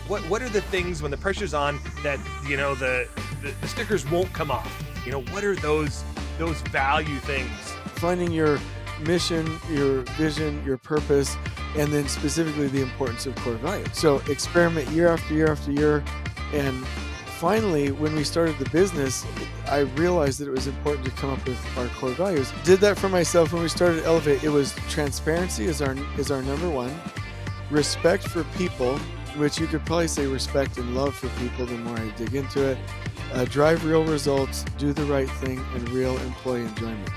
what are the things when the pressure's on that, the stickers won't come off? What are those value things? Finding your mission, your vision, your purpose, and then specifically the importance of core values. So experiment year after year after year. And finally, when we started the business, I realized that it was important to come up with our core values. Did that for myself when we started Elevate. It was transparency is our number one. Respect for people, which you could probably say respect and love for people the more I dig into it. Drive real results, do the right thing, and real employee enjoyment.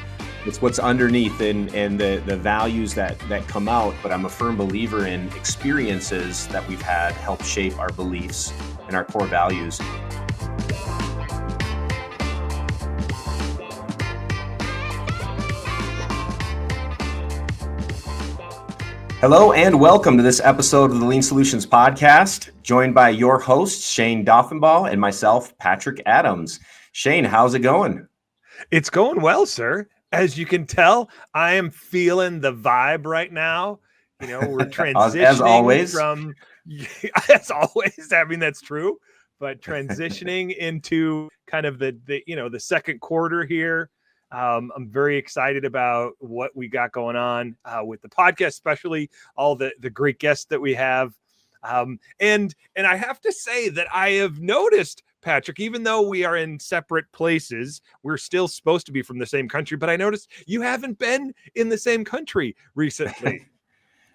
It's what's underneath and the values that come out, but I'm a firm believer in experiences that we've had help shape our beliefs and our core values. Hello and welcome to this episode of the Lean Solutions Podcast, joined by your hosts, Shayne Daughenbaugh and myself, Patrick Adams. Shayne, how's it going? It's going well, sir. As you can tell, I am feeling the vibe right now. We're transitioning as always. As always. I mean, that's true. But transitioning into kind of the second quarter here. I'm very excited about what we got going on with the podcast, especially all the great guests that we have. And I have to say that I have noticed, Patrick, even though we are in separate places, we're still supposed to be from the same country, but I noticed you haven't been in the same country recently.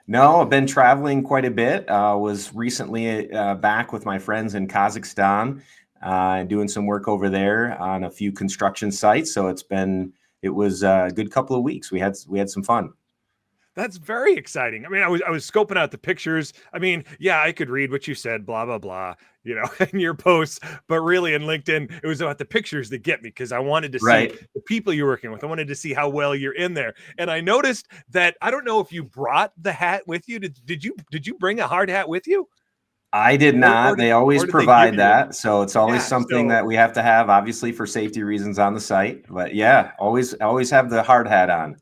No, I've been traveling quite a bit. Was recently back with my friends in Kazakhstan, doing some work over there on a few construction sites. So it was a good couple of weeks. We had some fun. That's very exciting. I mean, I was scoping out the pictures. I mean, yeah, I could read what you said, blah, blah, blah, in your posts, but really in LinkedIn, it was about the pictures that get me because I wanted to see the people you're working with. I wanted to see how well you're in there. And I noticed that, I don't know if you brought the hat with you. Did you bring a hard hat with you? I did not. They always provide that. So it's always something that we have to have, obviously, for safety reasons on the site. But yeah, always have the hard hat on.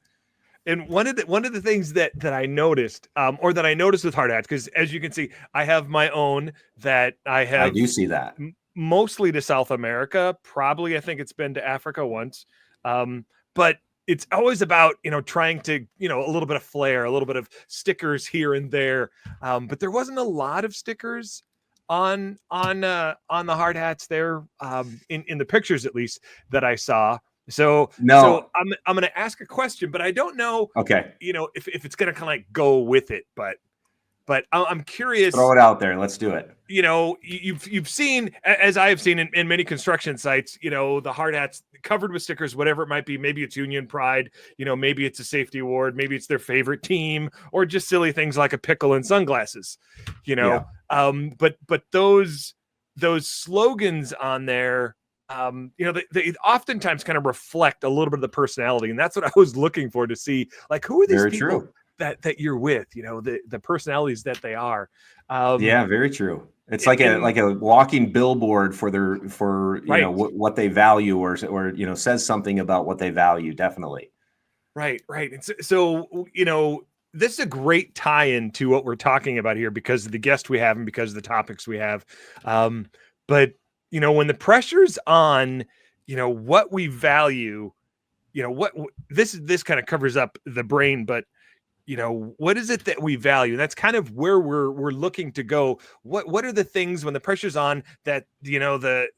And one of the things that I noticed, or that I noticed with hard hats, because as you can see, I have my own that I have. I do see that. Mostly to South America. Probably, I think it's been to Africa once. But it's always about, trying to, a little bit of flair, a little bit of stickers here and there. But there wasn't a lot of stickers on the hard hats there, in the pictures, at least, that I saw. So I'm going to ask a question, but I don't know, if it's going to kind of like go with it, but I'm curious. Throw it out there. Let's do it. You've seen, as I have seen in many construction sites, the hard hats covered with stickers, whatever it might be. Maybe it's union pride, maybe it's a safety award, maybe it's their favorite team, or just silly things like a pickle and sunglasses, but those slogans on there, they oftentimes kind of reflect a little bit of the personality. And that's what I was looking for, to see, like, who are these people that you're with, the personalities that they are. Yeah, very true. It's like a walking billboard for what they value or says something about what they value. Definitely. Right. And so, this is a great tie-in to what we're talking about here because of the guest we have and because of the topics we have. But when the pressure's on, what we value, what this kind of covers up the brain, but what is it that we value? And that's kind of where we're looking to go. What are the things when the pressure's on that, the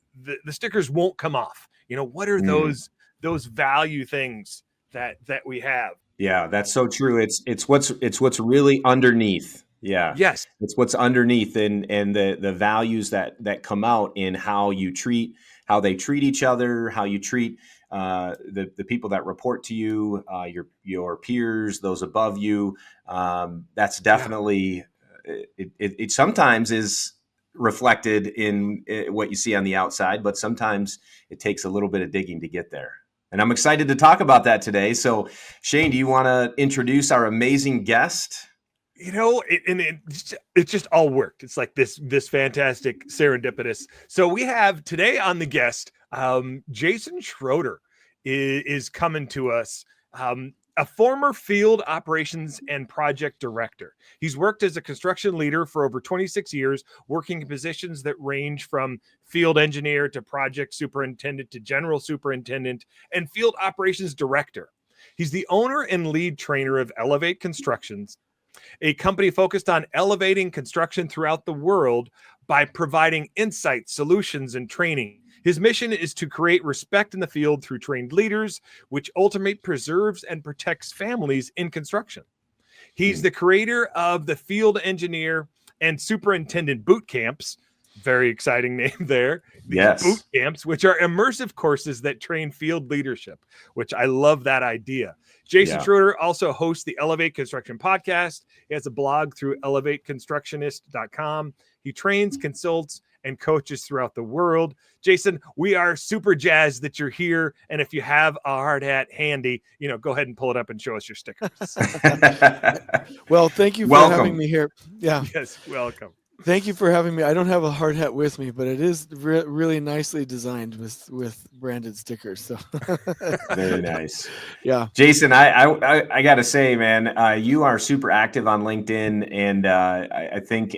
stickers won't come off? What are those value things that we have? Yeah, that's so true. It's what's really underneath. Yeah. Yes. It's what's underneath and the values that come out in how they treat each other, how you treat the people that report to you, your peers, those above you. That's definitely, it sometimes is reflected in what you see on the outside, but sometimes it takes a little bit of digging to get there. And I'm excited to talk about that today. So Shayne, do you want to introduce our amazing guest? It just all worked. It's like this fantastic serendipitous. So we have today on the guest, Jason Schroeder is coming to us. a former field operations and project director. He's worked as a construction leader for over 26 years, working in positions that range from field engineer to project superintendent to general superintendent and field operations director. He's the owner and lead trainer of Elevate Constructions, a company focused on elevating construction throughout the world by providing insight, solutions, and training. His mission is to create respect in the field through trained leaders, which ultimately preserves and protects families in construction. He's the creator of the Field Engineer and Superintendent Boot Camps. Very exciting name there. These boot Yes. camps, which are immersive courses that train field leadership, which I love that idea. Jason Yeah. Schroeder also hosts the Elevate Construction podcast. He has a blog through elevateconstructionist.com. He trains, consults, and coaches throughout the world. Jason, we are super jazzed that you're here. And if you have a hard hat handy, go ahead and pull it up and show us your stickers. Well, thank you for having Welcome. me here. Yeah. Yes, welcome. Thank you for having me. I don't have a hard hat with me, but it is really nicely designed with branded stickers. So Very nice. yeah. Jason, I got to say, man, you are super active on LinkedIn, and I think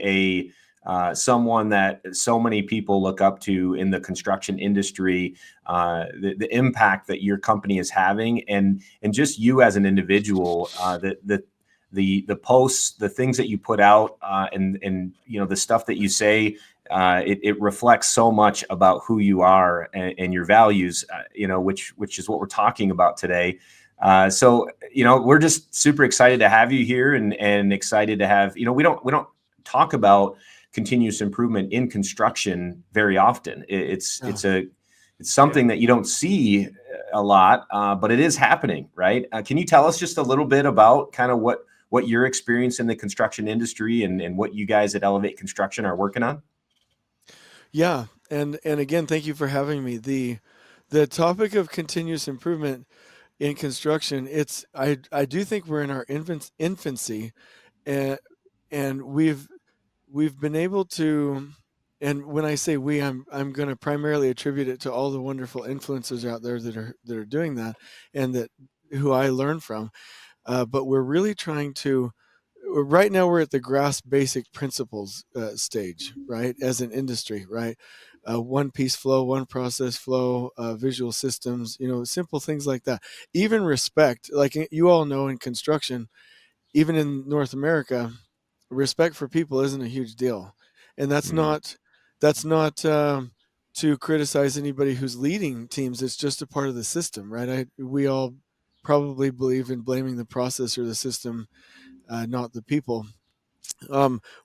someone that so many people look up to in the construction industry, the impact that your company is having, and just you as an individual, the posts, the things that you put out, and the stuff that you say, it reflects so much about who you are and your values, which is what we're talking about today. So we're just super excited to have you here, and excited to have, we don't talk about continuous improvement in construction very often. It's something that you don't see a lot, but it is happening, right? Can you tell us just a little bit about kind of what your experience in the construction industry and what you guys at Elevate Construction are working on? Yeah. And again, thank you for having me. The topic of continuous improvement in construction, I do think we're in our infancy, and we've been able to, and when I say we, I'm going to primarily attribute it to all the wonderful influencers out there that are doing that, and that who I learn from. But we're really trying to. Right now, we're at the grasp basic principles stage, right? As an industry, right? One piece flow, one process flow, visual systems, simple things like that. Even respect, like you all know in construction, even in North America, respect for people isn't a huge deal, and that's not to criticize anybody who's leading teams. It's just a part of the system, right? We all probably believe in blaming the process or the system, not the people.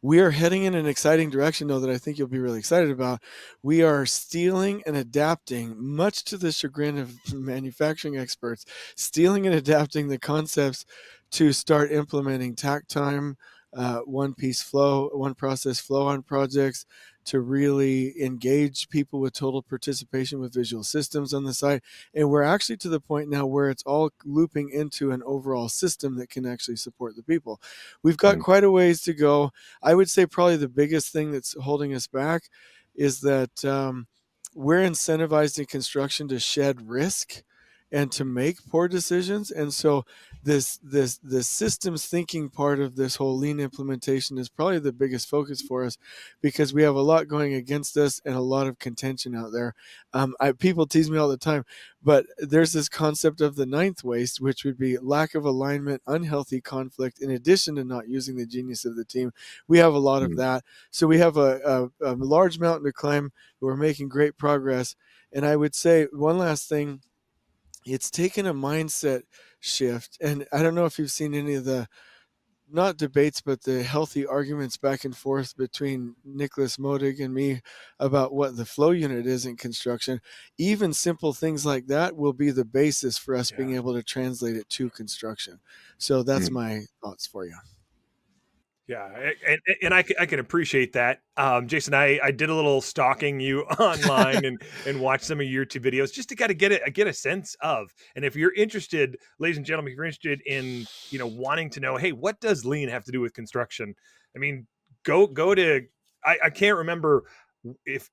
We are heading in an exciting direction, though, that I think you'll be really excited about. We are stealing and adapting, much to the chagrin of manufacturing experts, stealing and adapting the concepts to start implementing tack time, one piece flow, one process flow on projects, to really engage people with total participation with visual systems on the site. And we're actually to the point now where it's all looping into an overall system that can actually support the people. We've got quite a ways to go. I would say probably the biggest thing that's holding us back is that we're incentivized in construction to shed risk and to make poor decisions. And so this systems thinking part of this whole lean implementation is probably the biggest focus for us, because we have a lot going against us and a lot of contention out there. People tease me all the time, but there's this concept of the ninth waste, which would be lack of alignment, unhealthy conflict, in addition to not using the genius of the team. We have a lot of that. So we have a large mountain to climb. We're making great progress. And I would say one last thing, it's taken a mindset shift. And I don't know if you've seen any of the, not debates, but the healthy arguments back and forth between Nicholas Modig and me about what the flow unit is in construction. Even simple things like that will be the basis for us being able to translate it to construction. So that's my thoughts for you. Yeah, and I can appreciate that. Jason, I did a little stalking you online and watched some of your YouTube videos just to kind of get a sense of. And if you're interested, ladies and gentlemen, if you're interested in wanting to know, hey, what does lean have to do with construction? I mean, go to I can't remember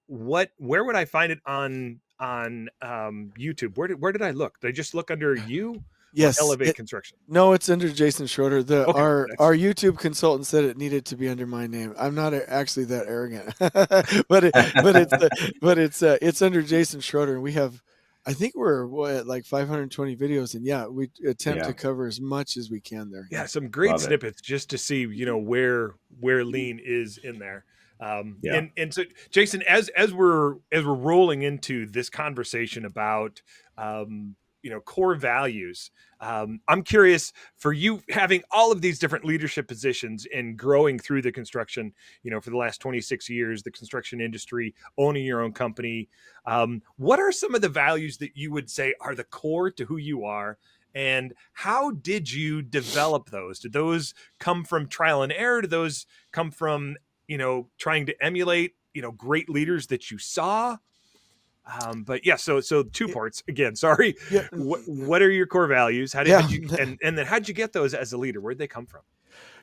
where would I find it on YouTube? Where did I look? Did I just look under you? or Yes. Elevate Construction? No, it's under Jason Schroeder. The Okay, our YouTube consultant said it needed to be under my name. I'm not actually that arrogant, but it's under Jason Schroeder, and we have, I think we're what, like 520 videos, and yeah, we attempt Yeah, to cover as much as we can there. yeah, Yeah. some great love it. snippets just to see, where lean is in there. Yeah. And so, Jason, as we're rolling into this conversation about core values, I'm curious, for you having all of these different leadership positions and growing through the construction, for the last 26 years, the construction industry, owning your own company. What are some of the values that you would say are the core to who you are? And how did you develop those? Did those come from trial and error? Did those come from, trying to emulate, great leaders that you saw? But yeah, so two Y- parts again. Sorry. Yeah. What are your core values? How'd Yeah. you, and then how'd you get those as a leader? Where'd they come from?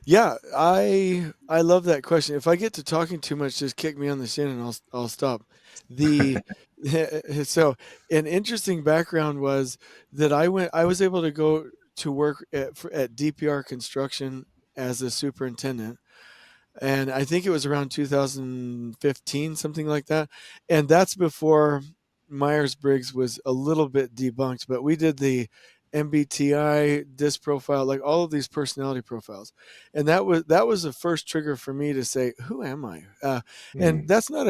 Yeah, I love that question. If I get to talking too much, just kick me on the shin and I'll stop. The so an interesting background was that I was able to go to work at DPR Construction as a superintendent, and I think it was around 2015, something like that. And that's before Myers-Briggs was a little bit debunked, but we did the MBTI, DISC profile, like all of these personality profiles, and that was the first trigger for me to say, "Who am I?" And Mm, that's not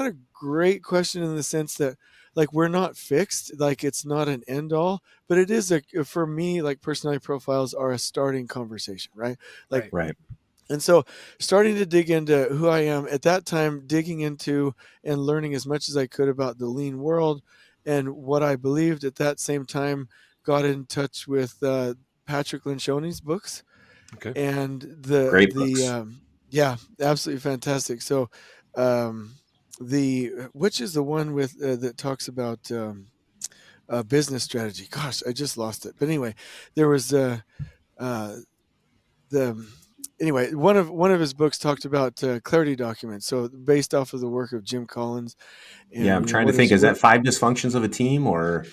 a great question in the sense that, like, we're not fixed, like it's not an end all, but it is for me, like, personality profiles are a starting conversation, right? Like, Right. right. and so, starting to dig into who I am at that time, digging into and learning as much as I could about the lean world and what I believed at that same time, got in touch with Patrick Lencioni's books, Okay. and Great books. yeah, absolutely fantastic. So, the which is the one with that talks about business strategy. Gosh, I just lost it. But anyway, there was uh, the anyway, one of his books talked about clarity documents, so based off of the work of Jim Collins. Yeah, And I'm trying to think. Is that five dysfunctions of a team, or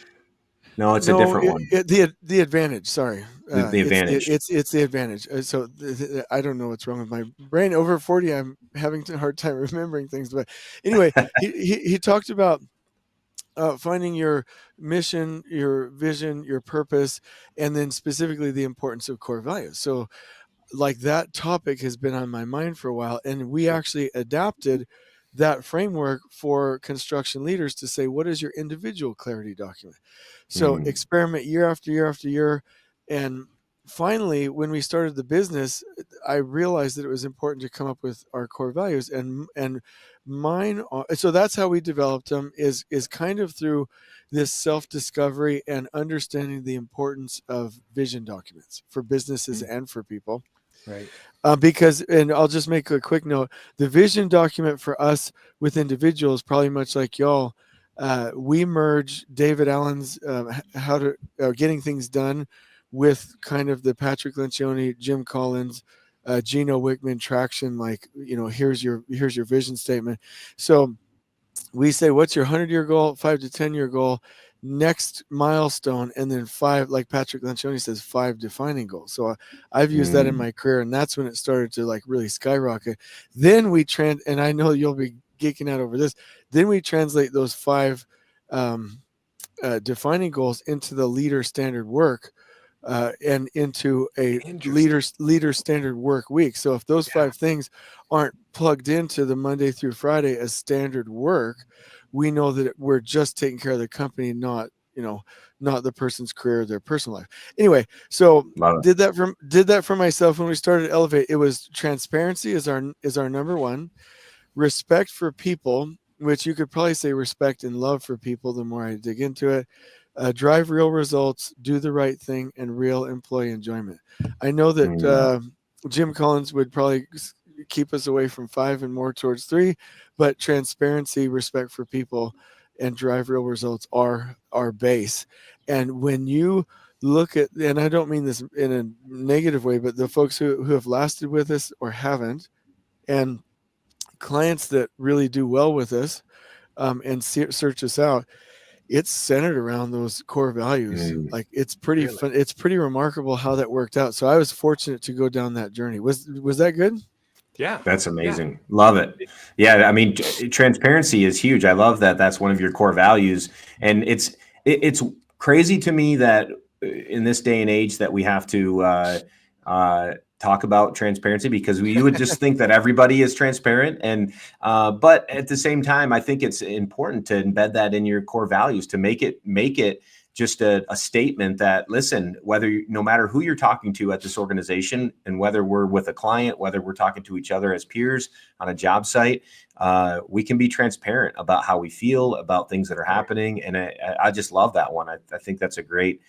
no? It's a no, different one. the advantage, sorry, The advantage. it's the advantage. So I don't know what's wrong with my brain. Over 40, I'm having a hard time remembering things, but anyway, he talked about finding your mission, your vision, your purpose, and then specifically the importance of core values. So, like, that topic has been on my mind for a while, and we Sure. actually adapted that framework for construction leaders to say, what is your individual clarity document? So Mm, experiment year after year after year. And finally, when we started the business, I realized that it was important to come up with our core values, and mine so that's how we developed them, is kind of through this self-discovery and understanding the importance of vision documents for businesses Mm, and for people. right. Because, and I'll just make a quick note, the vision document for us with individuals, probably much like y'all, we merge David Allen's how to getting things done with kind of the Patrick Lencioni, Jim Collins, Gino Wickman traction. Like, here's your vision statement. So we say, what's your 100-year goal, 5 to 10 year goal, next milestone, and then five, like Patrick Lencioni says, five defining goals. So I've used that in mm, my career, and that's when it started to, like, really skyrocket. Then and I know you'll be geeking out over this. Then we translate those five um, defining goals into the leader standard work, and into a Interesting. leader standard work week. So if those Yeah. five things aren't plugged into the Monday through Friday as standard work, we know that we're just taking care of the company, not the person's career or their personal life. Anyway, so love it. did that for myself when we started Elevate. It was transparency is our number one, respect for people, which you could probably say respect and love for people the more I dig into it. Drive real results, do the right thing, and real employee enjoyment. I know that Mm, Jim Collins would probably keep us away from five and more towards three, but transparency, respect for people, and drive real results are our base. And when you look at, and I don't mean this in a negative way, but the folks who have lasted with us or haven't, and clients that really do well with us, and search us out, it's centered around those core values. Mm. Like it's pretty Really? fun. It's pretty remarkable how that worked out. So I was fortunate to go down that journey. Was that good? Yeah. That's Yeah. amazing. Love it. Yeah, I mean, transparency is huge. I love that. That's one of your core values, and it's crazy to me that in this day and age that we have to talk about transparency, because you would just think that everybody is transparent, and but at the same time, I think it's important to embed that in your core values, to make it just a statement that, listen, no matter who you're talking to at this organization, and whether we're with a client, whether we're talking to each other as peers on a job site, we can be transparent about how we feel about things that are happening. And I just love that one. I think that's a great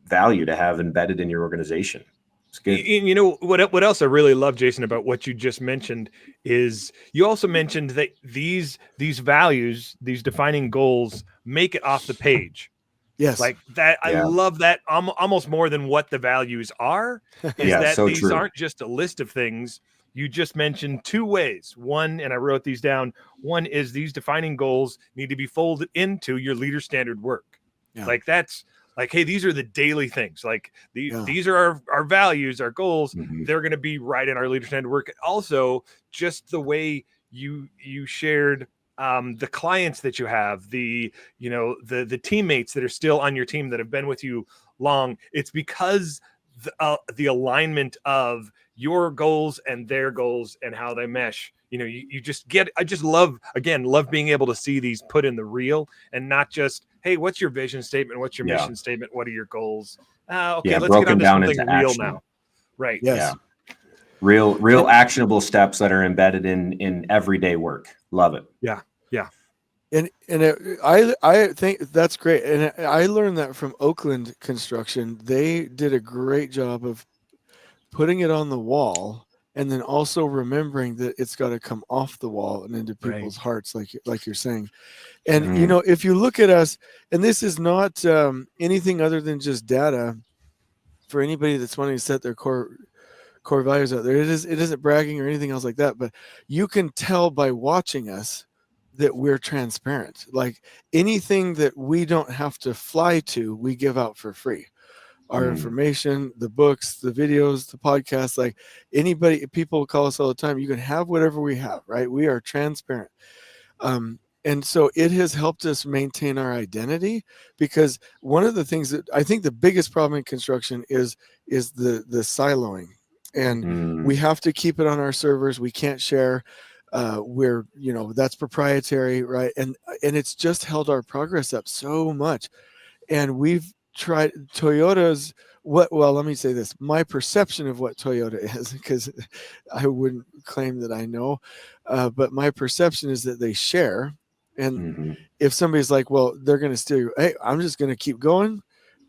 value to have embedded in your organization. It's good. You know what else I really love, Jason, about what you just mentioned is you also mentioned that these values, these defining goals, make it off the page. Yes. Like that. I Yeah. love that almost more than what the values are, is Yeah, that so these true. aren't just a list of things. You just mentioned two ways. One, and I wrote these down. One is these defining goals need to be folded into your leader standard work. Yeah. Like that's like, hey, these are the daily things. Like Yeah. these are our values, our goals. Mhm. They're going to be right in our leader standard work. Also, just the way you shared the clients that you have, the teammates that are still on your team that have been with you long. It's because the alignment of your goals and their goals and how they mesh. You just get. I just love being able to see these put in the real, and not just, hey, what's your vision statement? What's your mission statement? What are your goals? Okay, Yeah, let's get on broken to down something into real action. now. Right. Yes. Yeah. Real actionable steps that are embedded in everyday work. Love it. Yeah. Yeah. And I think that's great. And I learned that from Oakland Construction. They did a great job of putting it on the wall, and then also remembering that it's got to come off the wall and into people's hearts, like you're saying. And Mhm. if you look at us, and this is not anything other than just data for anybody that's wanting to set their core values out there. It isn't bragging or anything else like that, but you can tell by watching us that we're transparent. Like anything that we don't have to fly to, we give out for free. Our information, the books, the videos, the podcasts, like people call us all the time. You can have whatever we have, right? We are transparent. And so it has helped us maintain our identity, because one of the things that I think the biggest problem in construction is the siloing. And we have to keep it on our servers. We can't share. That's proprietary, right? And it's just held our progress up so much. And we've tried Toyota's let me say this. My perception of what Toyota is, because I wouldn't claim that I know, but my perception is that they share. And if somebody's like, well, they're going to steal you, hey, I'm just going to keep going,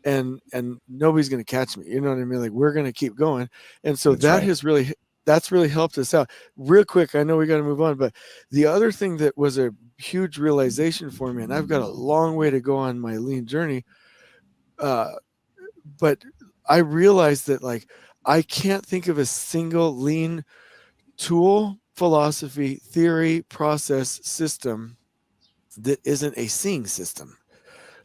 and nobody's going to catch me. You know what I mean? Like, we're going to keep going. And so that's really helped us out. Real quick, I know we got to move on, but the other thing that was a huge realization for me, and I've got a long way to go on my lean journey, but I realized that, like, I can't think of a single lean tool, philosophy, theory, process, system that isn't a seeing system.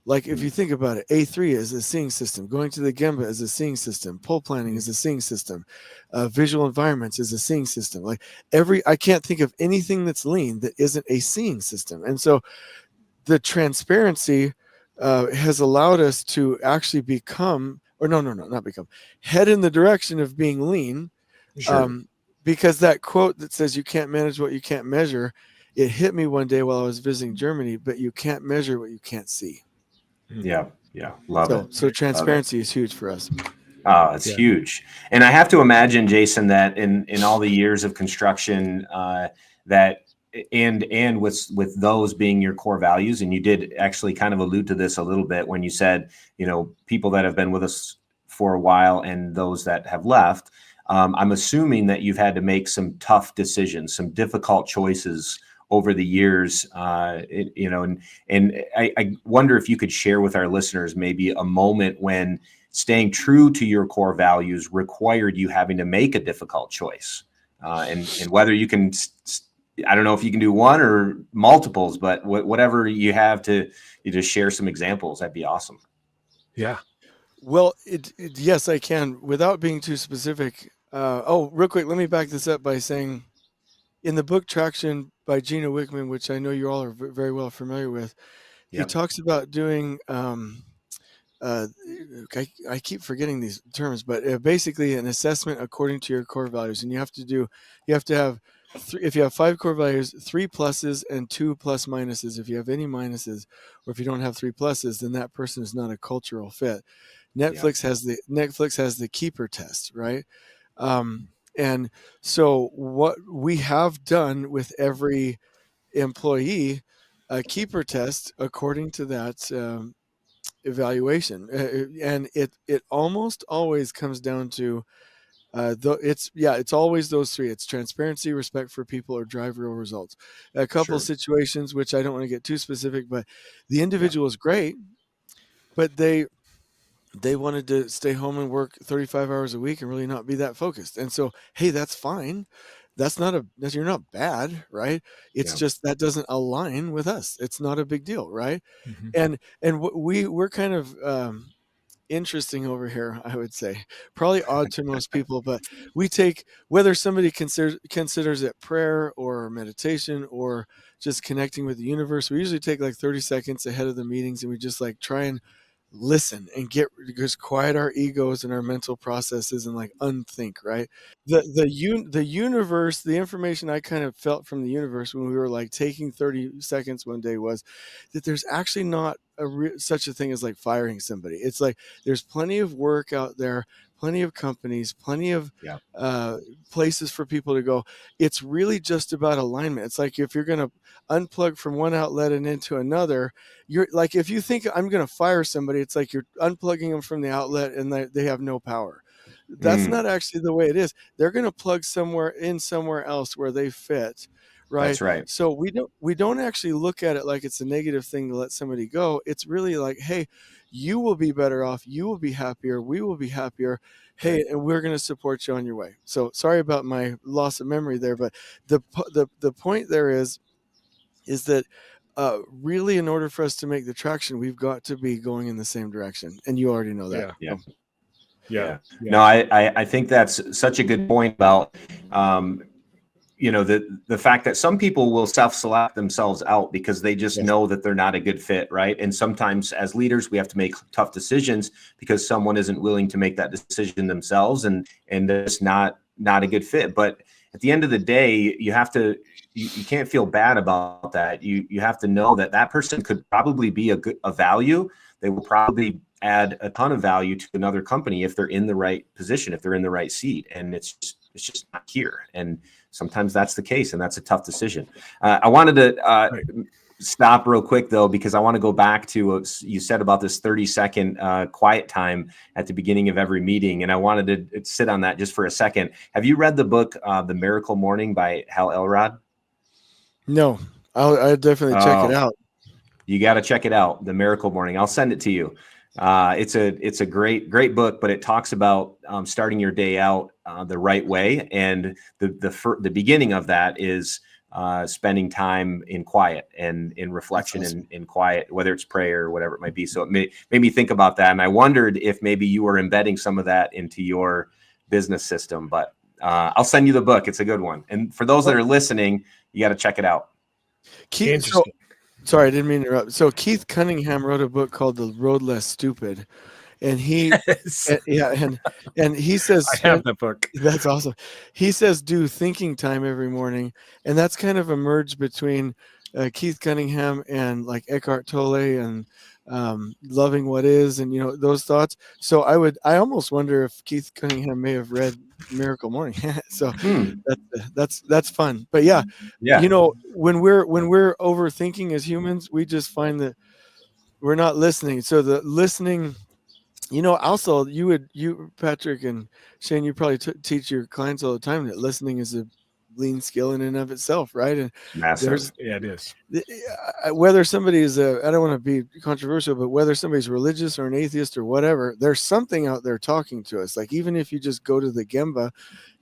Like, if you think about it, A3 is a seeing system. Going to the Gemba is a seeing system. Pole planning is a seeing system. Visual environments is a seeing system. Like, I can't think of anything that's lean that isn't a seeing system. And so the transparency has allowed us to actually head in the direction of being lean. Sure. Because that quote that says you can't manage what you can't measure, it hit me one day while I was visiting Germany, but you can't measure what you can't see. Yeah. Love it. So transparency is huge for us. It's huge. And I have to imagine, Jason, that in all the years of construction, that and with those being your core values, and you did actually kind of allude to this a little bit when you said, people that have been with us for a while and those that have left, I'm assuming that you've had to make some tough decisions, some difficult choices over the years, and I wonder if you could share with our listeners maybe a moment when staying true to your core values required you having to make a difficult choice, and whether you can I don't know if you can do one or multiples, but whatever you have to, you just share some examples. That'd be awesome. Yeah. Well, yes, I can without being too specific. Real quick, let me back this up by saying in the book Traction by Gino Wickman, which I know you all are very well familiar with, he Yep. talks about doing uh, I keep forgetting these terms, but basically an assessment according to your core values. And you have to have if you have 5 core values, 3 pluses and 2 plus minuses. If you have any minuses, or if you don't have 3 pluses, then that person is not a cultural fit. Yep. Netflix has the keeper test, right? And so what we have done with every employee, a keeper test according to that evaluation, and it almost always comes down to it's always those 3. It's transparency, respect for people, or drive real results. A couple Sure. situations which I don't want to get too specific, but the Yeah. individual is great, but they wanted to stay home and work 35 hours a week and really not be that focused. And so, hey, that's fine. You're not bad, right? It's Yeah. just that doesn't align with us. It's not a big deal, right? Mhm. And we're kind of interesting over here, I would say. Probably odd to most people, but we take whether somebody considers it prayer or meditation or just connecting with the universe. We usually take like 30 seconds ahead of the meetings, and we just like try and listen and just quiet our egos and our mental processes and like unthink, right? The universe, the information I kind of felt from the universe when we were like taking 30 seconds one day was that there's actually not such a thing as like firing somebody. It's like there's plenty of work out there, plenty of companies, plenty of Yeah. places for people to go. It's really just about alignment. It's like if you're going to unplug from one outlet and into another, you're like, if you think I'm going to fire somebody, it's like you're unplugging them from the outlet and they have no power. That's Mm, not actually the way it is. They're going to plug somewhere else where they fit, right? that's right. So we don't actually look at it like it's a negative thing to let somebody go. It's really like, hey, you will be better off, you will be happier, we will be happier. Hey, and we're going to support you on your way. So sorry about my loss of memory there, but the point there is that really, in order for us to make the traction, we've got to be going in the same direction, and you already know that. Yeah. Yeah. So, Yeah. Yeah. Yeah. No, I think that's such a good point about, the fact that some people will self-select themselves out because they just yes, know that they're not a good fit, right? And sometimes as leaders, we have to make tough decisions because someone isn't willing to make that decision themselves, and it's not a good fit. But at the end of the day, you can't feel bad about that. You have to know that that person could probably be a value. They will probably add a ton of value to another company if they're in the right position, if they're in the right seat, and it's just not here. And sometimes that's the case, and that's a tough decision. I wanted to Right. stop real quick though, because I want to go back to what you said about this 30-second quiet time at the beginning of every meeting, and I wanted to sit on that just for a second. Have you read the book The Miracle Morning by Hal Elrod? no, I'll definitely check it Oh, out. you got to check it out, The Miracle Morning. I'll send it to you. It's a great book, but it talks about starting your day out the right way, and the beginning of that is spending time in quiet and in That's reflection awesome. and in quiet, whether it's prayer or whatever it might be. So it made me think about that, and I wondered if maybe you were embedding some of that into your business system. But I'll send you the book; it's a good one. And for those that Well, are listening, you got to check it out. So Interesting. sorry, I didn't mean to interrupt. So Keith Cunningham wrote a book called The Road Less Stupid, and Yes. yeah, and he says I have the book. that's awesome. He says do thinking time every morning, and that's kind of a merge between Keith Cunningham and like Eckhart Tolle and loving what is, and those thoughts. So I almost wonder if Keith Cunningham may have read Miracle Morning. So Hmm. that's fun. But yeah, Yeah. when we're overthinking as humans, we just find that we're not listening. So the listening, also you Patrick and Shayne, you probably teach your clients all the time that listening is lean skill in and of itself, right? And Massive. there's Yeah, it is. whether somebody is I don't want to be controversial, but whether somebody's religious or an atheist or whatever, there's something out there talking to us. Like even if you just go to the Gemba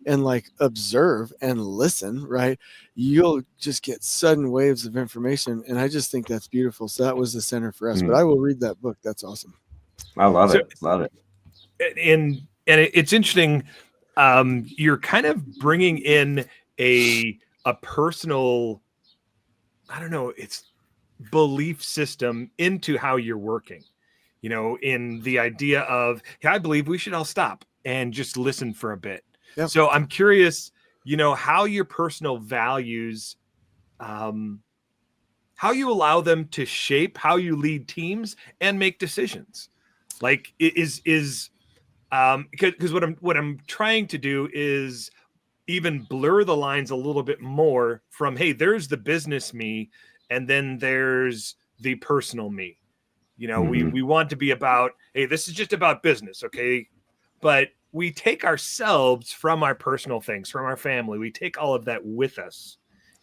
and like observe and listen, right, you'll just get sudden waves of information, and I just think that's beautiful. So that was the center for us. But Mm. I will read that book. That's awesome. I love So it. Love it. it's interesting. You're kind of bringing in a personal, I don't know, it's belief system into how you're working. You know, in the idea of, hey, I believe we should all stop and just listen for a bit. Yep. So I'm curious, you know, how your personal values, um, how you allow them to shape how you lead teams and make decisions. Like is because what I'm trying to do is even blur the lines a little bit more from, hey, there's the business me, and then there's the personal me. You know, we Mm-hmm. we want to be about, hey, this is just about business, okay? But we take ourselves from our personal things, from our family. We take all of that with us.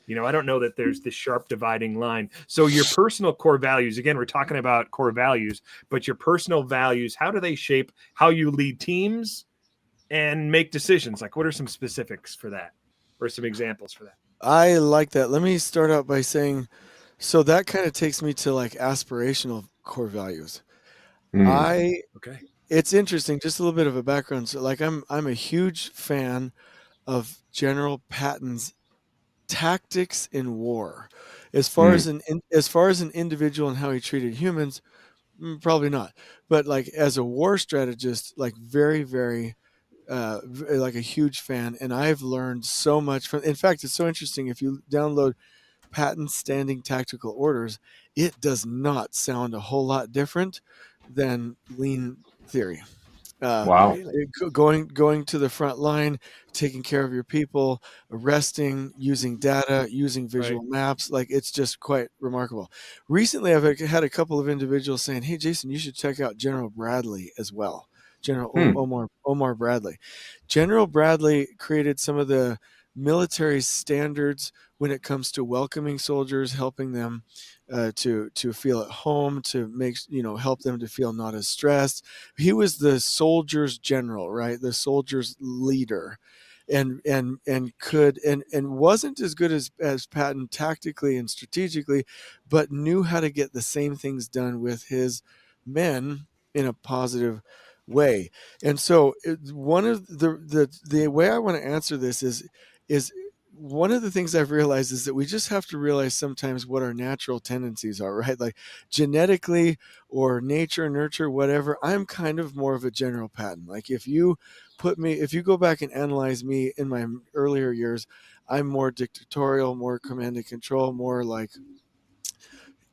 You know, I don't know that there's this sharp dividing line. So your personal core values, again, we're talking about core values, but your personal values, how do they shape how you lead teams and make decisions? Like, what are some specifics for that, or some examples for that? I like that. Let me start out by saying, so that kind of takes me to like aspirational core values. Mm. I Okay. It's interesting, just a little bit of a background. So like I'm a huge fan of General Patton's tactics in war. Mm. As far as an individual and how he treated humans, probably not. But like as a war strategist, like very very like a huge fan, and I've learned so much from. In fact, it's so interesting if you download Patton's Standing Tactical Orders, it does not sound a whole lot different than Lean Theory. Uh, Wow. Really? going to the front line, taking care of your people, resting, using data, using Right. visual maps. Like it's just quite remarkable. Recently, I've had a couple of individuals saying, "Hey, Jason, you should check out General Bradley as well." Hmm. Omar Bradley. General Bradley created some of the military standards when it comes to welcoming soldiers, helping them to feel at home, to make help them to feel not as stressed. He was the soldiers general, right? The soldiers leader, and could and wasn't as good as Patton tactically and strategically, but knew how to get the same things done with his men in a positive way. And so one of the way I want to answer this is one of the things I've realized is that we just have to realize sometimes what our natural tendencies are, right? Like genetically or nature, nurture, whatever. I'm kind of more of a general Patton. Like if you go back and analyze me in my earlier years, I'm more dictatorial, more command and control, more like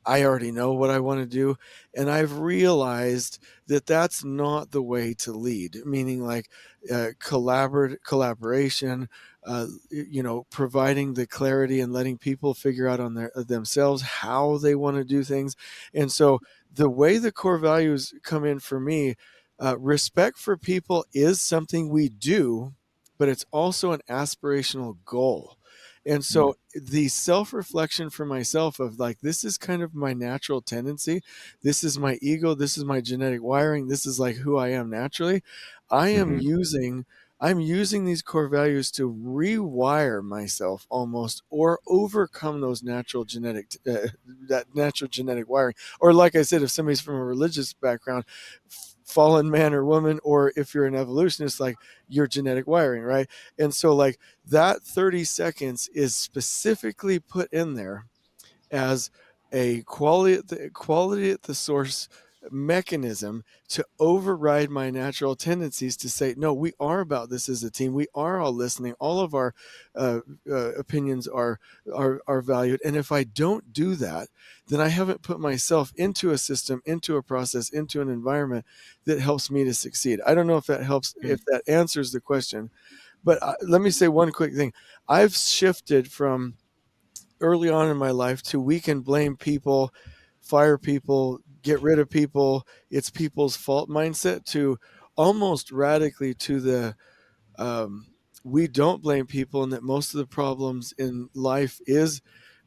I already know what I want to do. And I've realized that that's not the way to lead, meaning like collaboration, providing the clarity and letting people figure out on themselves how they want to do things. And so the way the core values come in for me, respect for people is something we do, but it's also an aspirational goal. And Mm. so the self reflection for myself of like, this is kind of my natural tendency. This is my ego. This is my genetic wiring. This is like who I am naturally. I am Mm-hmm. using. I'm using these core values to rewire myself almost, or overcome those that natural genetic wiring. Or like I said, if somebody's from a religious background, fallen man or woman, or if you're an evolutionist, like your genetic wiring, right? And so like that 30 seconds is specifically put in there as a quality at the source mechanism to override my natural tendencies to say, no, we are about this as a team. We are all listening. All of our opinions are valued. And if I don't do that, then I haven't put myself into a system, into a process, into an environment that helps me to succeed. I don't know if that helps, Mm. if that answers the question, but let me say one quick thing. I've shifted from early on in my life to we can blame people, fire people, get rid of people, it's people's fault mindset, to almost radically to the um, we don't blame people, and that most of the problems in life is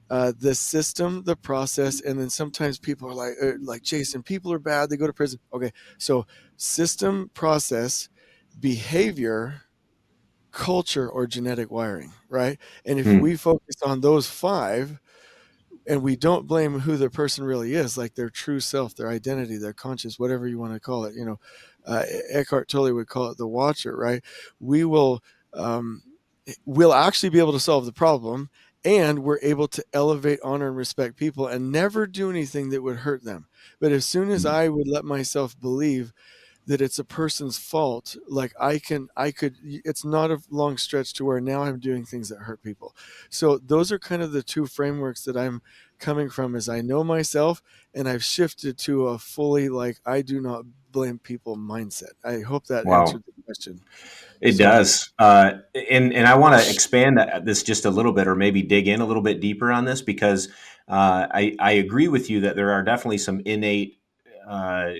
the system, the process, and then sometimes people are like Jason, people are bad, they go to prison. Okay, so system, process, behavior, culture, or genetic wiring, right? And if Hmm. we focus on those five, and we don't blame who the person really is, like their true self, their identity, their conscious, whatever you want to call it. Eckhart Tolle would call it the watcher, right? We will, um, we'll actually be able to solve the problem, and we're able to elevate, honor, and respect people, and never do anything that would hurt them. But as soon as Hmm. I would let myself believe that it's a person's fault, like it's not a long stretch to where now I'm doing things that hurt people. So those are kind of the two frameworks that I'm coming from, is I know myself, and I've shifted to a fully, like, I do not blame people mindset. I hope that Wow. answered the question. It So does. And I want to expand this just a little bit, or maybe dig in a little bit deeper on this, because I agree with you that there are definitely some innate uh,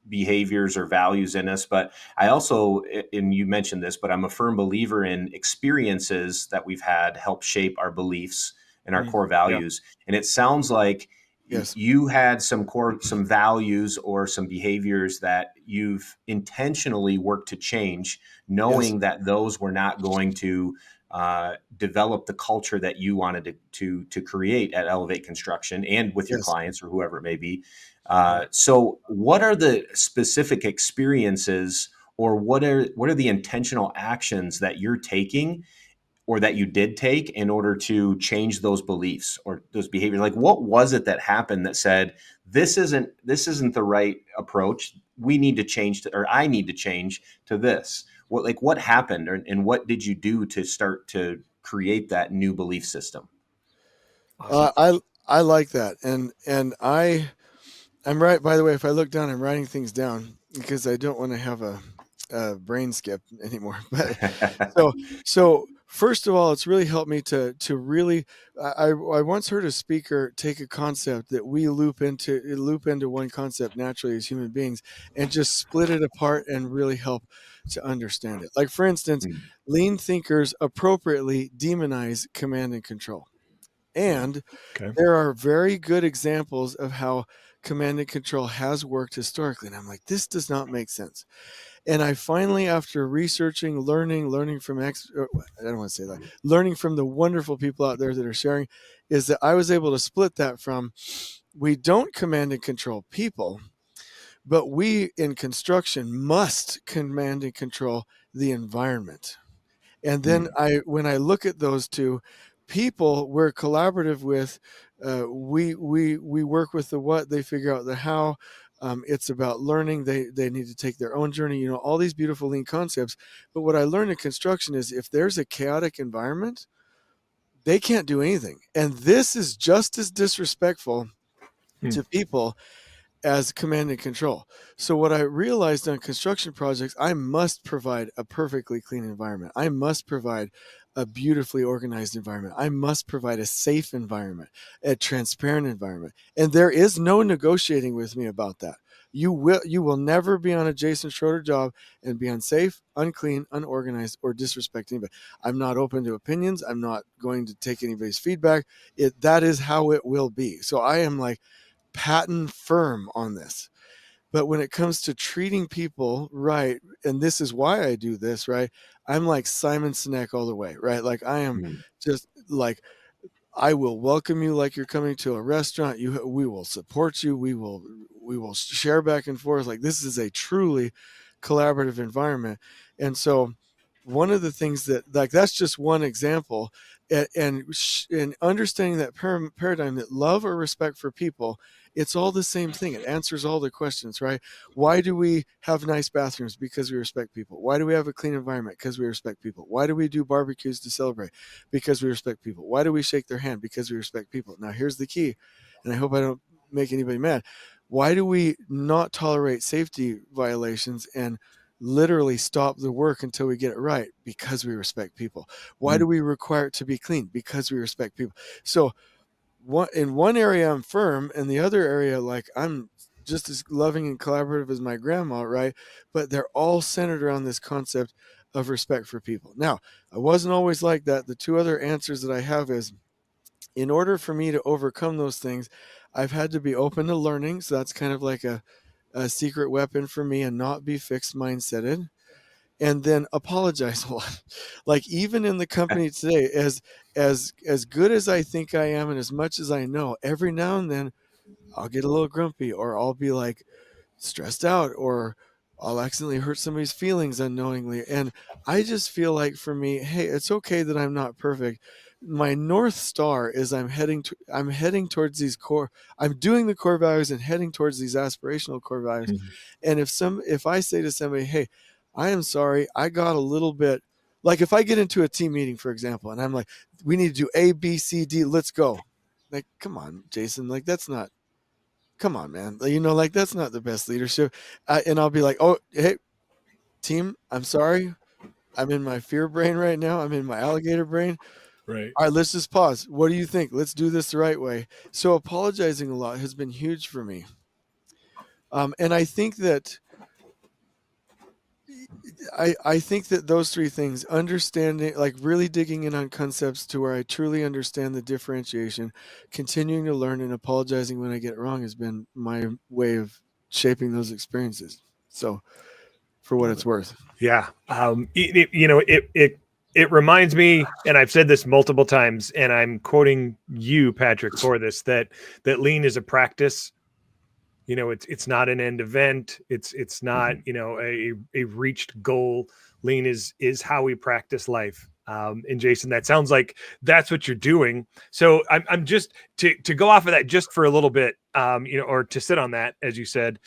behaviors or values in us. But I also, and you mentioned this, but I'm a firm believer in experiences that we've had help shape our beliefs and our core Yeah. values. And it sounds like yes, you had some values or some behaviors that you've intentionally worked to change, yes, knowing that those were not going to develop the culture that you wanted to create at Elevate Construction and with your yes. clients or whoever it may be. Yeah. So, what are the specific experiences, or what are the intentional actions that you're taking, or that you did take, in order to change those beliefs or those behaviors? Like, what was it that happened that said, this isn't the right approach, we need to change to, or I need to change to this? What happened, and what did you do to start to create that new belief system? Awesome. I like that, and I'm right. By the way, if I look down, I'm writing things down because I don't want to have a brain skip anymore. But so so first of all, it's really helped me to really. I once heard a speaker take a concept that we loop into one concept naturally as human beings, and just split it apart and really help to understand it. Like, for instance, Mm, lean thinkers appropriately demonize command and control, and Okay. there are very good examples of how command and control has worked historically. And I'm like, this does not make sense. And I finally, after researching, learning from I don't want to say that, learning from the wonderful people out there that are sharing, is that I was able to split that from, we don't command and control people, but we in construction must command and control the environment. And then mm, when I look at those two, people we're collaborative with, we work with the what, they figure out the how. It's about learning. They need to take their own journey. All these beautiful lean concepts. But what I learned in construction is, if there's a chaotic environment, they can't do anything. And this is just as disrespectful Hmm. to people as command and control. So what I realized on construction projects, I must provide a perfectly clean environment. I must provide a beautifully organized environment. I must provide a safe environment, a transparent environment. And there is no negotiating with me about that. You will never be on a Jason Schroeder job and be unsafe, unclean, unorganized, or disrespect anybody. I'm not open to opinions. I'm not going to take anybody's feedback. That is how it will be. So I am like patent firm on this. But when it comes to treating people right, and this is why I do this, right? I'm like Simon Sinek all the way, right? Like, I am mm, just like, I will welcome you like you're coming to a restaurant. We will support you. We will share back and forth. Like, this is a truly collaborative environment. And so one of the things like, that's just one example. And understanding that paradigm, that love or respect for people, it's all the same thing. It answers all the questions, right? Why do we have nice bathrooms? Because we respect people. Why do we have a clean environment? Because we respect people. Why do we do barbecues to celebrate? Because we respect people. Why do we shake their hand? Because we respect people. Now, here's the key, and I hope I don't make anybody mad. Why do we not tolerate safety violations and literally stop the work until we get it right? Because we respect people. Why do mm, we require it to be clean? Because we respect people. So in one area I'm firm, and the other area, like, I'm just as loving and collaborative as my grandma, right? But they're all centered around this concept of respect for people. Now, I wasn't always like that. The two other answers that I have is, in order for me to overcome those things, I've had to be open to learning. So that's kind of like a secret weapon for me, and not be fixed mindseted, and then apologize a lot. Like, even in the company today, as good as I think I am and as much as I know, every now and then I'll get a little grumpy, or I'll be like stressed out, or I'll accidentally hurt somebody's feelings unknowingly. And I just feel like, for me, hey, it's okay that I'm not perfect. My North Star is I'm heading towards these core, I'm doing the core values and heading towards these aspirational core values. Mhm. And if I say to somebody, hey, I am sorry, I got a little bit, like, if I get into a team meeting, for example, and I'm like, we need to do A, B, C, D, let's go. Like, come on, Jason, like, that's not, come on, man. Like, that's not the best leadership. And I'll be like, oh, hey, team, I'm sorry. I'm in my fear brain right now. I'm in my alligator brain. Right. All right, let's just pause. What do you think? Let's do this the right way. So apologizing a lot has been huge for me. And I think that those three things, understanding, like really digging in on concepts to where I truly understand the differentiation, continuing to learn, and apologizing when I get it wrong, has been my way of shaping those experiences. So, for what it's worth. Yeah. It reminds me, and I've said this multiple times, and I'm quoting you, Patrick, for this, that lean is a practice. It's not an end event. It's not, a reached goal. Lean is how we practice life. And Jason, that sounds like that's what you're doing. So I'm just to go off of that just for a little bit, or to sit on that, as you said.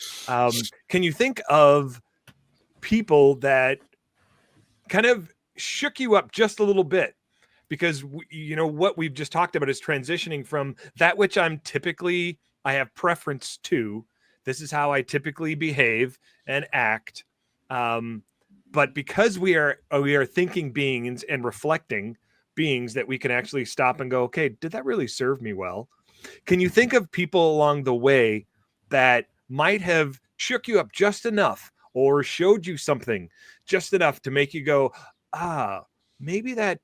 Can you think of people that kind of shook you up just a little bit? Because what we've just talked about is transitioning from that which I have preference to. This is how I typically behave and act. But because we are thinking beings and reflecting beings, that we can actually stop and go, okay, did that really serve me well? Can you think of people along the way that might have shook you up just enough, or showed you something just enough to make you go, maybe that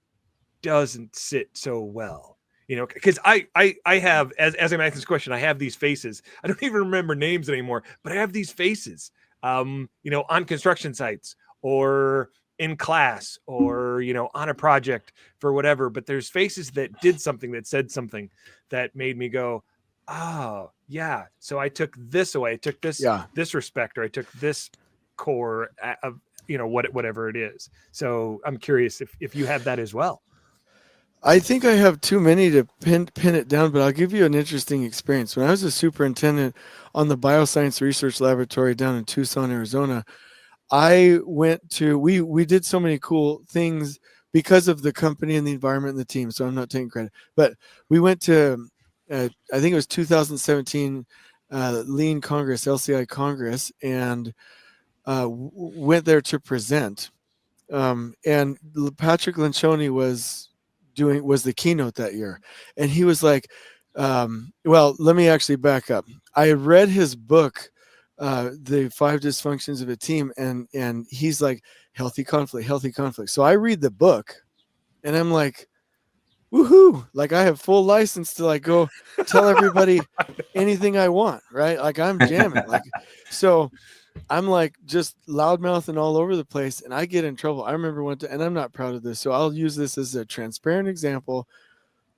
doesn't sit so well? Because I have, as I'm asking this question, I have these faces. I don't even remember names anymore, but I have these faces, on construction sites, or in class, or, on a project for whatever. But there's faces that did something, that said something that made me go, oh yeah. So I took this away. I took this, Yeah. this respect, or I took this core of, whatever it is. So I'm curious if you have that as well. I think I have too many to pin it down, but I'll give you an interesting experience. When I was a superintendent on the Bioscience Research Laboratory down in Tucson, Arizona, I went to, we did so many cool things because of the company and the environment and the team, so I'm not taking credit. But we went to, I think it was 2017 Lean Congress, LCI Congress, and went there to present. And Patrick Lencioni was the keynote that year, and he was like, well, let me actually back up. I had read his book, The 5 Dysfunctions of a Team, and he's like, healthy conflict. So I read the book, and I'm like, woohoo! Like, I have full license to like go tell everybody anything I want, right? Like, I'm jamming, like, so I'm like just loudmouthing all over the place, and I get in trouble. I remember and I'm not proud of this, so I'll use this as a transparent example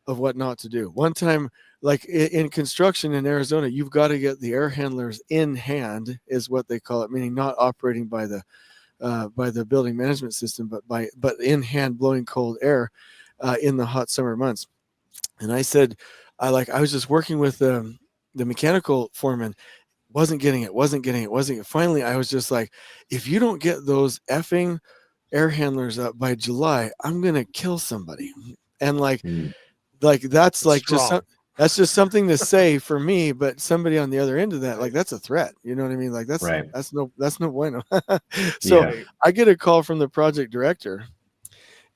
of what not to do. One time, like in construction in Arizona, you've got to get the air handlers in hand, is what they call it, meaning not operating by the building management system, but in hand, blowing cold air in the hot summer months. And I said, I was just working with the mechanical foreman. Wasn't getting it. Finally, I was just like, if you don't get those effing air handlers up by July, I'm going to kill somebody. And like that's like that's just something to say for me, but somebody on the other end of that, like, that's a threat. You know what I mean? Like, that's Right. that's no bueno. So Yeah. I get a call from the project director,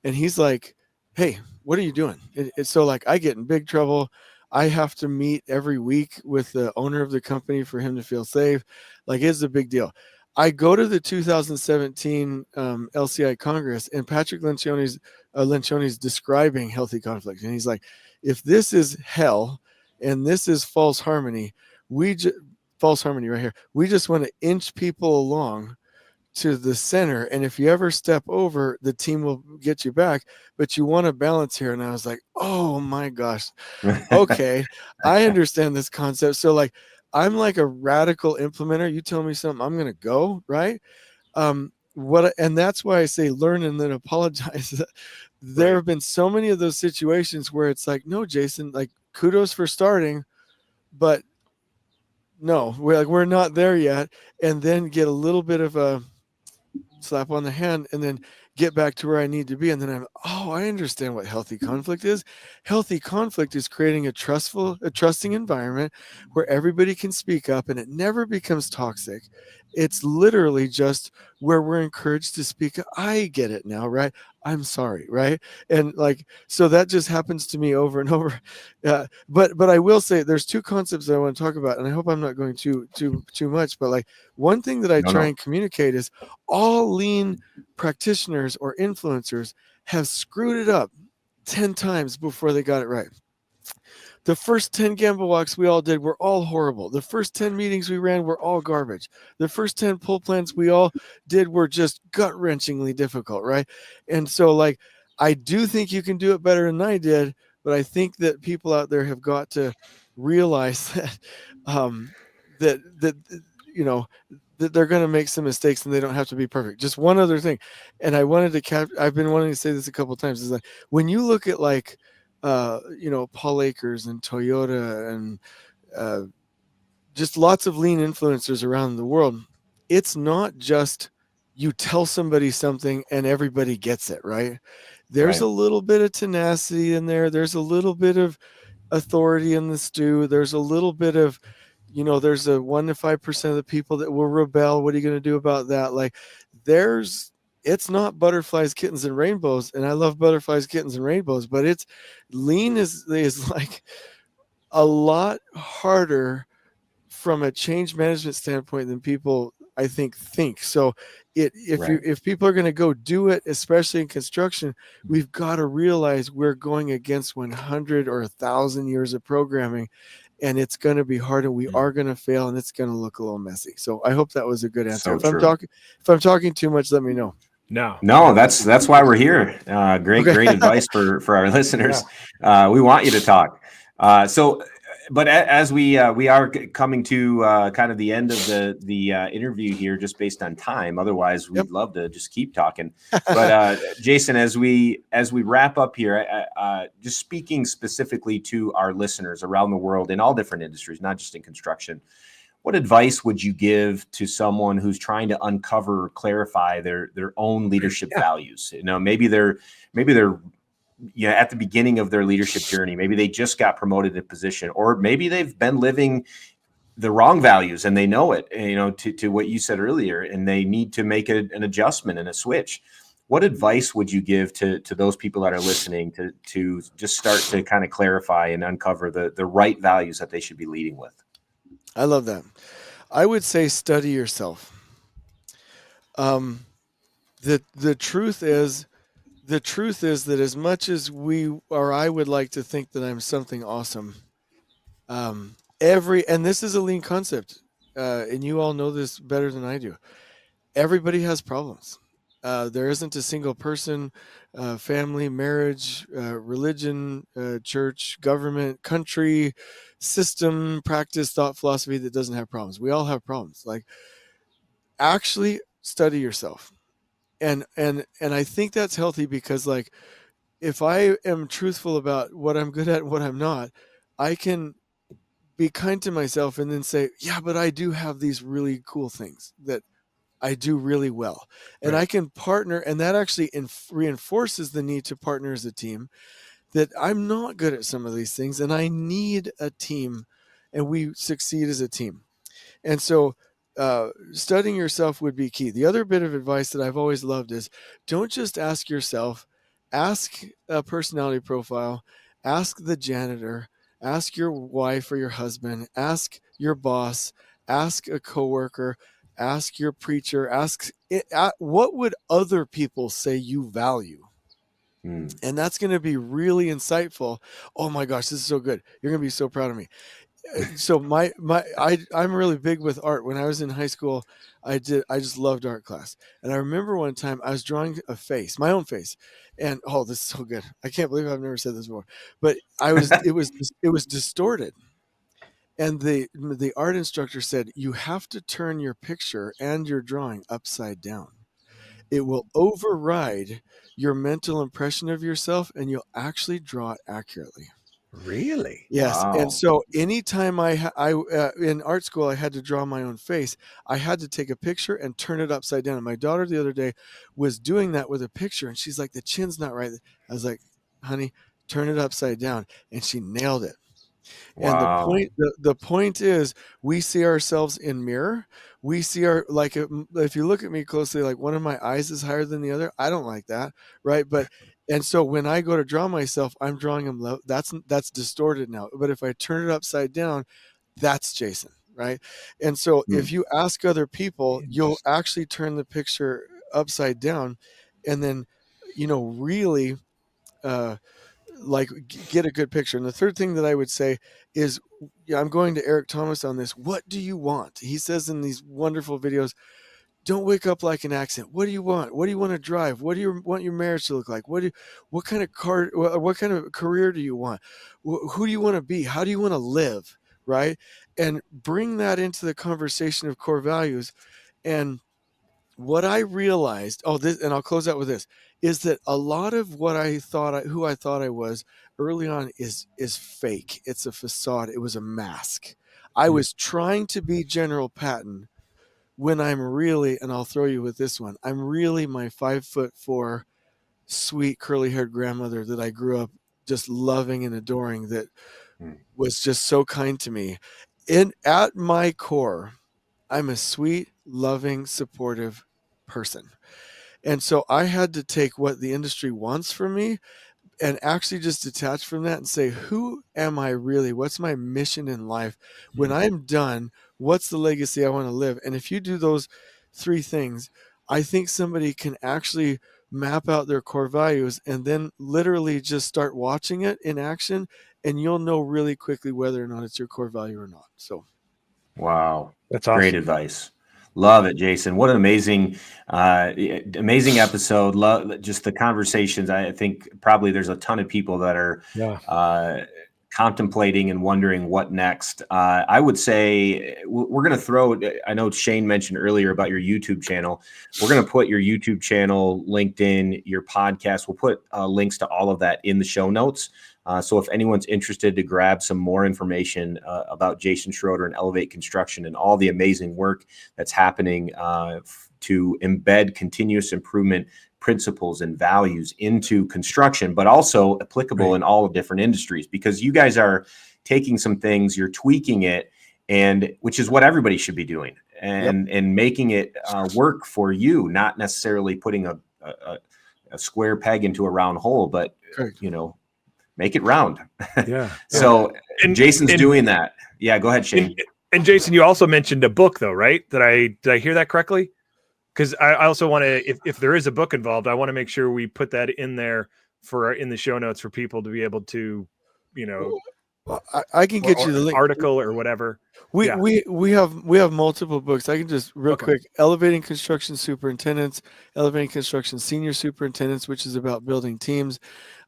and he's like, hey, what are you doing? It's so like, I get in big trouble. I have to meet every week with the owner of the company for him to feel safe. Like, it's a big deal. I go to the 2017 LCI Congress, and Patrick Lencioni's describing healthy conflict, and he's like, if this is hell and this is false harmony, false harmony right here. We just want to inch people along to the center, and if you ever step over, the team will get you back, but you want to balance here. And I was like, oh my gosh, okay, I understand this concept. So like, I'm like a radical implementer. You tell me something, I'm gonna go right. And that's why I say learn and then apologize. There Right. have been so many of those situations where it's like, no, Jason, like, kudos for starting, but no, we're not there yet. And then get a little bit of a slap on the hand, and then get back to where I need to be. And then I understand what healthy conflict is. Healthy conflict is creating a trusting environment where everybody can speak up and it never becomes toxic. It's literally just where we're encouraged to speak up. I get it now, right? I'm sorry, right? And like, so that just happens to me over and over. But I will say there's two concepts that I want to talk about, and I hope I'm not going too much. But like, one thing that I No, try no. and communicate is all lean practitioners or influencers have screwed it up 10 times before they got it right. The first 10 gamble walks we all did were all horrible. The first 10 meetings we ran were all garbage. The first 10 pull plans we all did were just gut wrenchingly difficult, right? And so, like, I do think you can do it better than I did, but I think that people out there have got to realize that, um, that, you know, that they're going to make some mistakes and they don't have to be perfect. Just one other thing. And I've been wanting to say this a couple of times, is like, when you look at like, Paul Akers and Toyota and uh, just lots of lean influencers around the world, it's not just you tell somebody something and everybody gets it, right? There's Right. a little bit of tenacity in there. There's a little bit of authority in the stew. There's a little bit of, there's a 1 to 5% of the people that will rebel. What are you going to do about that? Like, there's, it's not butterflies, kittens, and rainbows. And I love butterflies, kittens, and rainbows, but it's lean is like a lot harder from a change management standpoint than people I think. So Right. if people are going to go do it, especially in construction, we've got to realize we're going against 100 or 1,000 years of programming, and it's going to be hard, and we are going to fail, and it's going to look a little messy. So I hope that was a good answer. So true. If I'm talking too much, let me know. No. No, that's why we're here. Okay. Great advice for our Yeah. listeners. We want you to talk. But as we are coming to kind of the end of the interview here, just based on time. Otherwise, Yep. we'd love to just keep talking. But Jason, as we wrap up here, just speaking specifically to our listeners around the world in all different industries, not just in construction, what advice would you give to someone who's trying to uncover or clarify their own leadership Yeah. values? Maybe they're at the beginning of their leadership journey. Maybe they just got promoted in a position, or maybe they've been living the wrong values and they know it, to what you said earlier, and they need to make an adjustment and a switch. What advice would you give to those people that are listening to just start to kind of clarify and uncover the right values that they should be leading with? I love that. I would say study yourself. The truth is that as much as I would like to think that I'm something awesome, and this is a lean concept, and you all know this better than I do. Everybody has problems. There isn't a single person, family, marriage, religion, church, government, country, system, practice, thought, philosophy that doesn't have problems. We all have problems. Like, actually study yourself. And I think that's healthy, because like, if I am truthful about what I'm good at and what I'm not, I can be kind to myself and then say, yeah, but I do have these really cool things that I do really well. And Right. I can partner, and that actually reinforces the need to partner as a team, that I'm not good at some of these things and I need a team, and we succeed as a team. And so, studying yourself would be key. The other bit of advice that I've always loved is, don't just ask yourself, ask a personality profile, ask the janitor, ask your wife or your husband, ask your boss, ask a coworker, ask your preacher, what would other people say you value? And that's going to be really insightful. Oh my gosh, this is so good. You're going to be so proud of me. So I'm really big with art. When I was in high school, I just loved art class. And I remember one time I was drawing a face, my own face. And oh, this is so good. I can't believe I've never said this before. But it was distorted. And the art instructor said, you have to turn your picture and your drawing upside down. It will override your mental impression of yourself, and you'll actually draw it accurately. Really? Yes. Wow. And so anytime in art school, I had to draw my own face, I had to take a picture and turn it upside down. And my daughter the other day was doing that with a picture, and she's like, the chin's not right. I was like, honey, turn it upside down. And she nailed it. And Wow. the point is, we see ourselves in mirror. We see like, if you look at me closely, like one of my eyes is higher than the other. I don't like that, right? And so when I go to draw myself, I'm drawing them low. That's distorted now. But if I turn it upside down, that's Jason, right? And so if you ask other people, you'll actually turn the picture upside down, and then, really, like, get a good picture. And the third thing that I would say is, I'm going to Eric Thomas on this. What do you want? He says in these wonderful videos, don't wake up like an accident. What do you want? What do you want to drive? What do you want your marriage to look like? What kind of car, what kind of career do you want? Who do you want to be? How do you want to live? Right. And bring that into the conversation of core values. And what I realized, and I'll close out with this, is that a lot of who I thought I was early on is fake. It's a facade. It was a mask. I was trying to be General Patton when I'm really, and I'll throw you with this one, I'm really my 5'4" sweet curly haired grandmother that I grew up just loving and adoring, that was just so kind to me. At my core, I'm a sweet, loving, supportive person. And so I had to take what the industry wants from me and actually just detach from that and say, who am I really? What's my mission in life? When I'm done, what's the legacy I want to live? And if you do those three things, I think somebody can actually map out their core values and then literally just start watching it in action, and you'll know really quickly whether or not it's your core value or not. So Wow. That's Great awesome. advice. Love it, Jason. What an amazing episode. Love just the conversations. I think probably there's a ton of people that are contemplating and wondering what next. I would say we're going to throw, I know Shayne mentioned earlier about your YouTube channel. We're going to put your YouTube channel, LinkedIn, your podcast. We'll put links to all of that in the show notes. So if anyone's interested to grab some more information about Jason Schroeder and Elevate Construction and all the amazing work that's happening to embed continuous improvement principles and values into construction, but also applicable in all different industries, because you guys are taking some things, you're tweaking it, and which is what everybody should be doing, and making it work for you, not necessarily putting a square peg into a round hole, but make it round. So and Jason's doing that. Yeah, go ahead, Shayne. And Jason, you also mentioned a book, though, right? Did I hear that correctly? Because I also want to, if there is a book involved, I want to make sure we put that in there in the show notes for people to be able to, I can get you the link, article or whatever. We have multiple books. I can just real quick: Elevating Construction Superintendents, Elevating Construction Senior Superintendents, which is about building teams.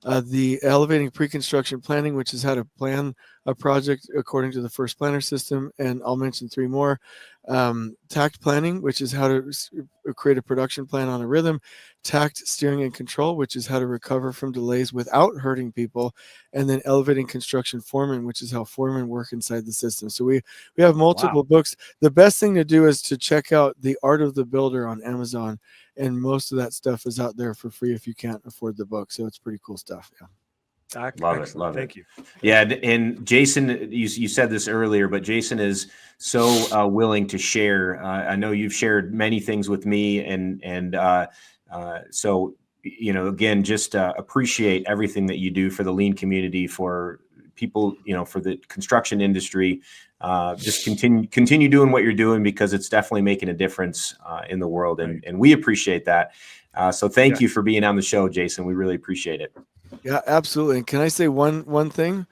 The Elevating Pre-Construction Planning, which is how to plan a project according to the first planner system, and I'll mention three more. Tact Planning, which is how to create a production plan on a rhythm. Tact Steering and Control, which is how to recover from delays without hurting people. And then Elevating Construction Foreman, which is how foremen work inside the system. So we have multiple books. The best thing to do is to check out The Art of the Builder on Amazon, and most of that stuff is out there for free if you can't afford the book. So it's pretty cool stuff. Love it. Thank you. Yeah, and Jason, you said this earlier, but Jason is so willing to share. I know you've shared many things with me, and so again, just appreciate everything that you do for the lean community, for people, for the construction industry, just continue doing what you're doing, because it's definitely making a difference in the world, and we appreciate that. So thank you for being on the show, Jason. We really appreciate it. Yeah, absolutely. And can I say one thing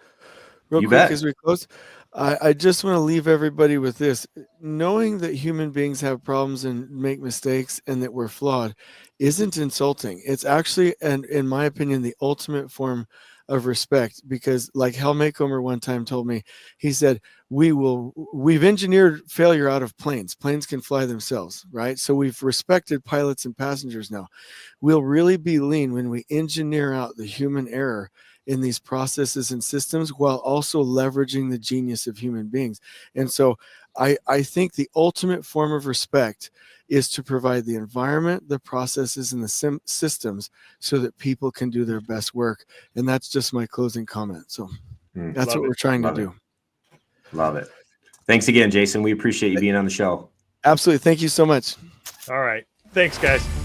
real You quick bet. as we close? I just want to leave everybody with this. Knowing that human beings have problems and make mistakes and that we're flawed isn't insulting. It's actually, and in my opinion, the ultimate form of respect, because like Hal Maycomer one time told me, he said, we've engineered failure out of planes. Planes can fly themselves, right? So we've respected pilots and passengers now. We'll really be lean when we engineer out the human error in these processes and systems, while also leveraging the genius of human beings. And so I think the ultimate form of respect is to provide the environment, the processes, and the systems so that people can do their best work. And that's just my closing comment. So that's what we're trying to do. Love it. Thanks again, Jason. We appreciate you being on the show. Absolutely. Thank you so much. All right. Thanks, guys.